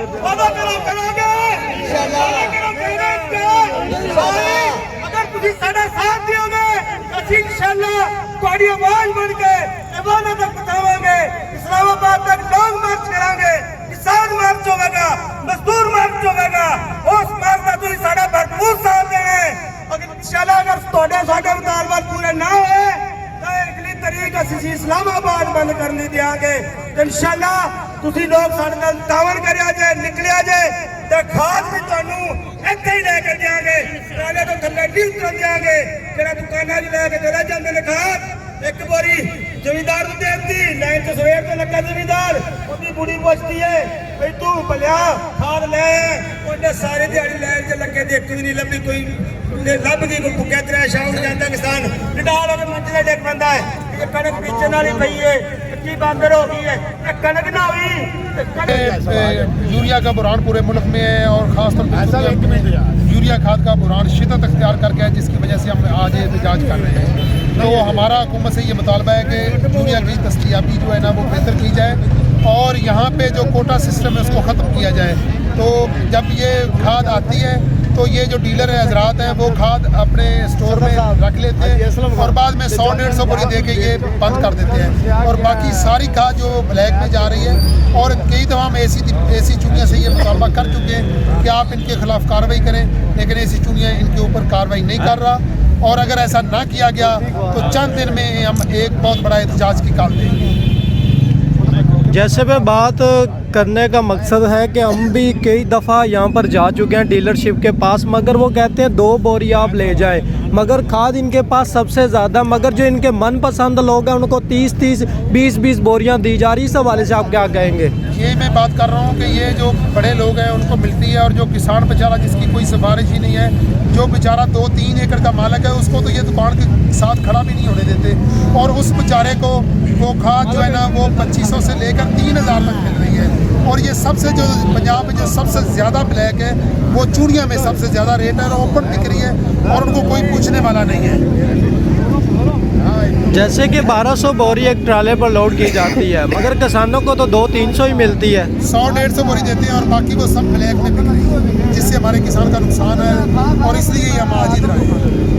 वादा करो करोगे वादा करो करोगे अगर तुम साडा साथ दियोगे ਅਸੀਂ इंशाअल्लाह ਤੁਹਾਡੀ आवाज बन के वादा तक पहुंचावांगे। इस्लामाबाद तक लॉन्ग मार्च करांगे, किसान मार्च होगा, मजदूर मार्च होगा। उस मार्च का तुम साडा भरपूर साथ देना है। अगर इंशाअल्लाह अगर ਤੁਹਾਡੇ ਸਾਡੇ ਮੁਤਾਲਬਾत पूरे ना होए तो अगली तारीख ਅਸੀਂ इस्लामाबाद बंद करने देंगे। इंशाअल्लाह तुसी लोग साडे नाल तावन करिया जे निकलिया जे ते खाद भी ਤੁਹਾਨੂੰ ਇੱਥੇ ਹੀ ਲੈ ਕੇ ਜਾਵਾਂਗੇ। ਟਰਾਲੇ ਤੋਂ ਥੱਲੇ ਨਹੀਂ ਉਤਰਨ ਦੇਵਾਂਗੇ। ਜਿਹੜਾ ਦੁਕਾਨਾਂ 'ਚ ਲੈ ਕੇ ਚਲੇ ਜਾਂਦੇ ਨੇ ਖਾਦ ਇੱਕ ਵਾਰੀ ਜ਼ਮੀਂਦਾਰ ਨੂੰ ਦੇਤੀ ਲਾਈਨ 'ਚ ਸਵੇਰ ਤੋਂ ਲੱਗਾ ਜ਼ਮੀਂਦਾਰ ਉਹਦੀ ਬੁੜੀ ਪੁੱਛਦੀ ਹੈ ਬਈ ਤੂੰ ਭਲਿਆ ਖਾਦ ਲੈ ਉਹਨੇ ਸਾਰੇ ਦਿਹਾੜੀ ਲਾਈਨ 'ਚ ਲੱਗੇ ਤੇ ਇੱਕ ਵੀ ਨਹੀਂ ਲੱਭੀ ਕੋਈ ਲੱਭ ਗਈ ਕੋਈ ਭੁੱਖਿਆ ਤੇਰਾ ਸ਼ਾਮ ਨੂੰ ਜਾਂਦਾ ਕਿਸਾਨ ਡਾਲ ਉਹਦੇ ਮੰਜੇ ਤੇ ਡਿੱਗ ਪੈਂਦਾ ਹੈ। ਇਹ ਕਣਕ ਵੇਚਣ ਵਾਲੀ ਪਈ ਹੈ ਕੱਚੀ ਬਾਂਦਰ हो गई है ये कनक ना हुई यूरिया का बुरान पूरे मुल्क में है और ख़ासतौर पर यूरिया खाद का बुरान शिद्दत अख्तियार कर गया है, जिसकी वजह से हम आज एहतजाज कर रहे हैं। तो हमारा हुकूमत से ये मुतालबा है कि यूरिया की दस्तयाबी जो है ना वो बेहतर की जाए और यहाँ पे जो कोटा सिस्टम है उसको ख़त्म किया जाए। तो जब ये खाद आती है तो ये जो डीलर है हजरात हैं वो खाद अपने स्टोर में रख लेते हैं और बाद में 100-150 बोरी दे के ये बंद कर देते हैं और बाकी सारी खाद जो ब्लैक में जा रही है। और कई दफ़ा हम ऐसी चुनिया से ये मुतालबा कर चुके हैं कि आप इनके खिलाफ कार्रवाई करें, लेकिन ऐसी चुनिया इनके ऊपर कार्रवाई नहीं कर रहा। और अगर ऐसा ना किया गया तो चंद दिन में हम एक बहुत बड़ा एहतजाज की कॉल देंगे। जैसे मैं बात करने का मकसद है कि हम भी कई दफ़ा यहाँ पर जा चुके हैं डीलरशिप के पास, मगर वो कहते हैं 2 बोरी आप ले जाएं, मगर खाद इनके पास सबसे ज़्यादा, मगर जो इनके मनपसंद लोग हैं उनको 30-30 20-20 बोरियाँ दी जा रही। इस हवाले से आप क्या कहेंगे? ये मैं बात कर रहा हूँ कि ये जो बड़े लोग हैं उनको मिलती है और जो किसान बेचारा जिसकी कोई सिफारिश ही नहीं है, जो बेचारा 2-3 एकड़ का मालिक है, उसको तो ये दुकान के साथ खड़ा भी नहीं होने देते और उस बेचारे को वो खाद जो है ना वो 2500 से लेकर 3000 तक मिल रही है। और ये सबसे जो पंजाब में जो सबसे ज़्यादा ब्लैक है वो चूड़िया में सबसे ज़्यादा रेट है और ओपन बिक रही है और उनको कोई पूछने वाला नहीं है। जैसे कि 1200 बोरी एक ट्राले पर लोड की जाती है, मगर किसानों को तो 200-300 ही मिलती है। 100-150 बोरी देते हैं और बाकी वो सब ब्लैक में बिक रही है, जिससे हमारे किसान का नुकसान है और इसलिए हम आज इधर आए हैं।